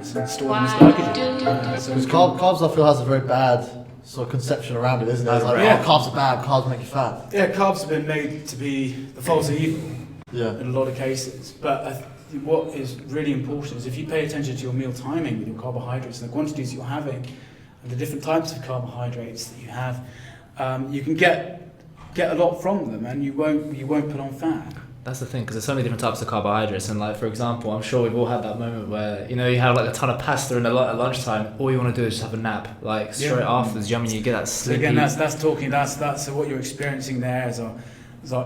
carbohydrates and store them as glycogen. Because carbs, I feel, has a very bad sort of conception around it, isn't it? It's like, carbs are bad, carbs make you fat. Yeah, carbs have been made to be the false evil in a lot of cases. But what is really important is if you pay attention to your meal timing with your carbohydrates and the quantities you're having and the different types of carbohydrates that you have, you can get a lot from them, and you won't put on fat. That's the thing, because there's so many different types of carbohydrates, and like, for example, I'm sure we've all had that moment where, you know, you have like a ton of pasta at lunchtime, all you want to do is just have a nap, like straight afterwards, yummy, you get that sleepy. So again, that's what you're experiencing there is our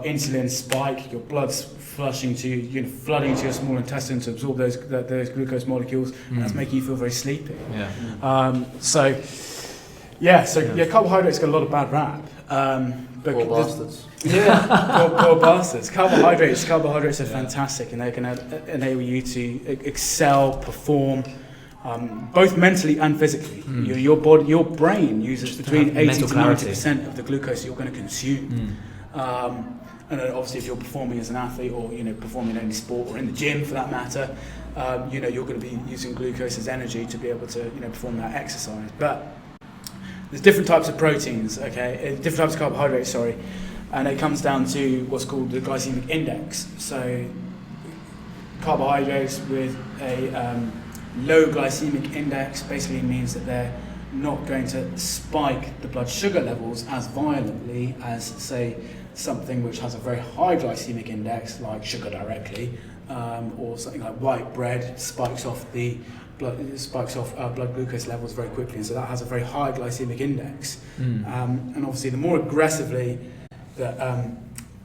insulin spike, your blood's flooding to your small intestine to absorb those glucose molecules, and that's making you feel very sleepy. Carbohydrates get a lot of bad rap. Poor bastards. Poor bastards. Carbohydrates are fantastic, and they can enable you to excel, perform, both mentally and physically. Your brain uses between 80 to 90% of the glucose you're going to consume. And then obviously, if you're performing as an athlete, or performing in any sport, or in the gym for that matter, you're going to be using glucose as energy to be able to perform that exercise. But there's different types of proteins, different types of carbohydrates, and it comes down to what's called the glycemic index. So carbohydrates with a low glycemic index basically means that they're not going to spike the blood sugar levels as violently as, say, something which has a very high glycemic index, like sugar directly, or something like white bread spikes off blood glucose levels very quickly, and so that has a very high glycemic index. And obviously, the more aggressively that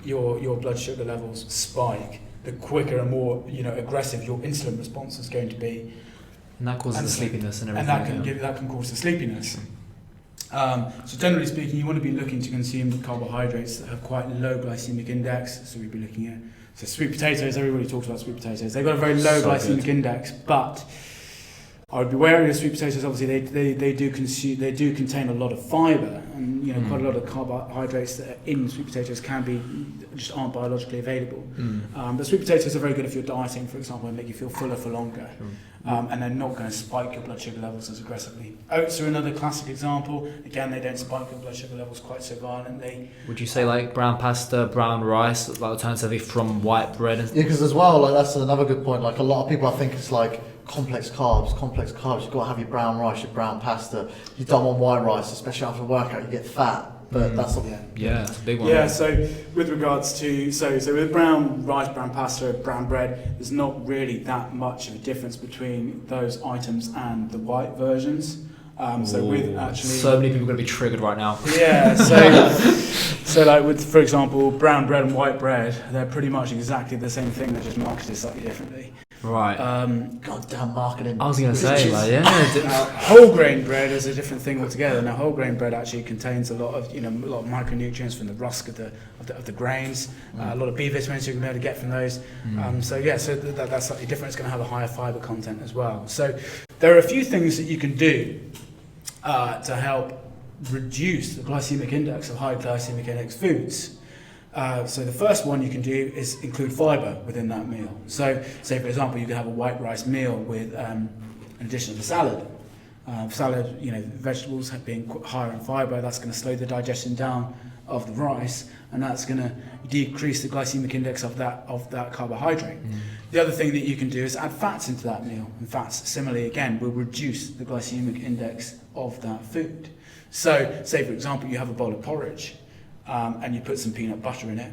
your blood sugar levels spike, the quicker and more aggressive your insulin response is going to be. And that causes the sleepiness and everything. And that can cause the sleepiness. So generally speaking, you want to be looking to consume carbohydrates that have quite low glycemic index. So we'd be looking at sweet potatoes. Everybody talks about sweet potatoes. They've got a very low glycemic index, but I would be wary of sweet potatoes. Obviously, they do contain a lot of fibre, and quite a lot of carbohydrates that are in sweet potatoes just aren't biologically available. But sweet potatoes are very good if you're dieting, for example, and make you feel fuller for longer, and they're not going to spike your blood sugar levels as aggressively. Oats are another classic example. Again, they don't spike your blood sugar levels quite so violently. Would you say like brown pasta, brown rice, like alternatively from white bread? Yeah, because as well, like that's another good point. Like a lot of people, I think it's like complex carbs. You've got to have your brown rice, your brown pasta. You don't want white rice, especially after a workout. You get fat. But that's not that's a big one. Yeah, so with regards to so with brown rice, brown pasta, brown bread, there's not really that much of a difference between those items and the white versions. So with actually, so many people are going to be triggered right now. Yeah, so like with, for example, brown bread and white bread, they're pretty much exactly the same thing. They're just marketed slightly differently. Right. Goddamn marketing. I was going to say, now, whole grain bread is a different thing altogether. Now, whole grain bread actually contains a lot of micronutrients from the rusk of the grains, a lot of B vitamins you can be able to get from those. So that's slightly different. It's going to have a higher fibre content as well. So there are a few things that you can do to help reduce the glycemic index of high glycemic index foods. So the first one you can do is include fibre within that meal. So say, for example, you could have a white rice meal with an addition of a salad. Vegetables being higher in fibre, that's going to slow the digestion down of the rice, and that's going to decrease the glycemic index of that carbohydrate. The other thing that you can do is add fats into that meal, and fats, similarly, again, will reduce the glycemic index of that food. So, say, for example, you have a bowl of porridge, and you put some peanut butter in it.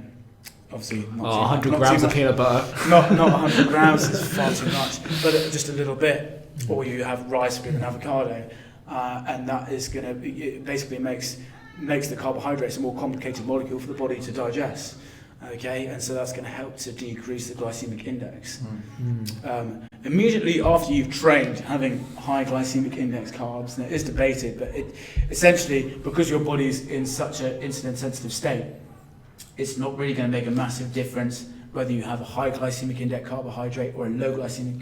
Obviously, not 100 grams of peanut butter. Not 100 grams is far too much, but just a little bit. Or you have rice with an avocado, and that is going to basically makes the carbohydrates a more complicated molecule for the body to digest. Okay, and so that's going to help to decrease the glycemic index. Immediately after you've trained having high glycemic index carbs, and it is debated, but it essentially, because your body's in such an insulin sensitive state, it's not really going to make a massive difference whether you have a high glycemic index carbohydrate or a low glycemic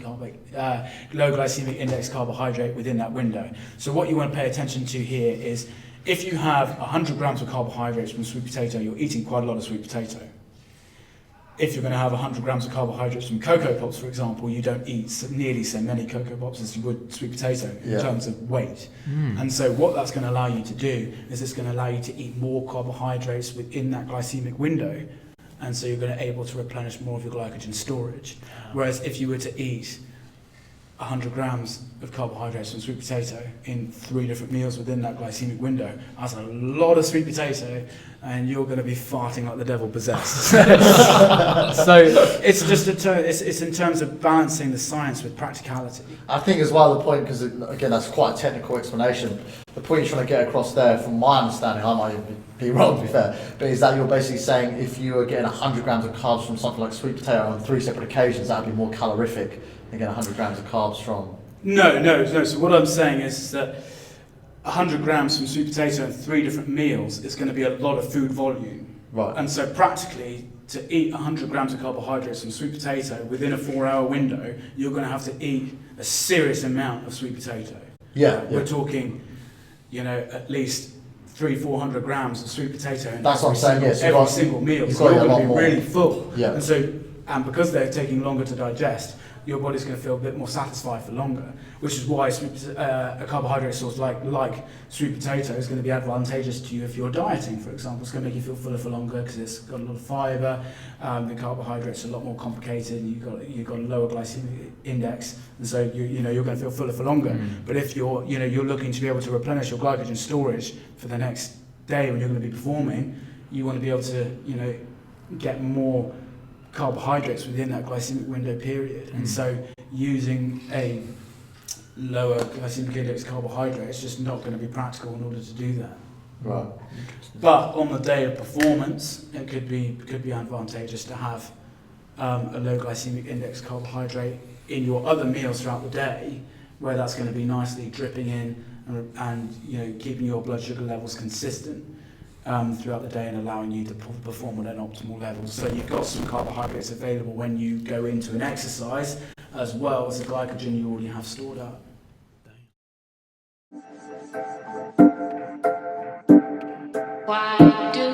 index carbohydrate within that window. So what you want to pay attention to here is, if you have 100 grams of carbohydrates from sweet potato, you're eating quite a lot of sweet potato. if you're going to have 100 grams of carbohydrates from Cocoa Pops, for example, you don't eat nearly so many Cocoa Pops as you would sweet potato in terms of weight. And so what that's going to allow you to do is it's going to allow you to eat more carbohydrates within that glycemic window, and so you're going to be able to replenish more of your glycogen storage. Whereas if you were to eat 100 grams of carbohydrates from sweet potato in 3 different meals within that glycemic window, that's a lot of sweet potato, and you're going to be farting like the devil possessed. So it's just it's in terms of balancing the science with practicality. I think as well the point, because again that's quite a technical explanation, the point you're trying to get across there, from my understanding, I might be wrong to be fair, but is that you're basically saying if you were getting 100 grams of carbs from something like sweet potato on 3 separate occasions, that would be more calorific than getting 100 grams of carbs from... No. So what I'm saying is that 100 grams from sweet potato in 3 different meals is going to be a lot of food volume. Right. And so practically, to eat 100 grams of carbohydrates from sweet potato within a 4-hour window, you're going to have to eat a serious amount of sweet potato. We're talking, at least 300-400 grams of sweet potato in That's what I'm saying, yes. Every single meal. So you're going to be really full. Yeah. And because they're taking longer to digest, your body's going to feel a bit more satisfied for longer, which is why a carbohydrate source like sweet potato is going to be advantageous to you if you're dieting, for example. It's going to make you feel fuller for longer because it's got a lot of fibre. The carbohydrates are a lot more complicated. You've got a lower glycemic index, and so you're going to feel fuller for longer. But if you're looking to be able to replenish your glycogen storage for the next day when you're going to be performing, you want to be able to get more carbohydrates within that glycemic window period, and so using a lower glycemic index carbohydrate is just not going to be practical in order to do that. Right. But on the day of performance, it could be advantageous to have a low glycemic index carbohydrate in your other meals throughout the day, where that's going to be nicely dripping in and keeping your blood sugar levels consistent throughout the day and allowing you to perform at an optimal level. So you've got some carbohydrates available when you go into an exercise, as well as the glycogen you already have stored up. Why do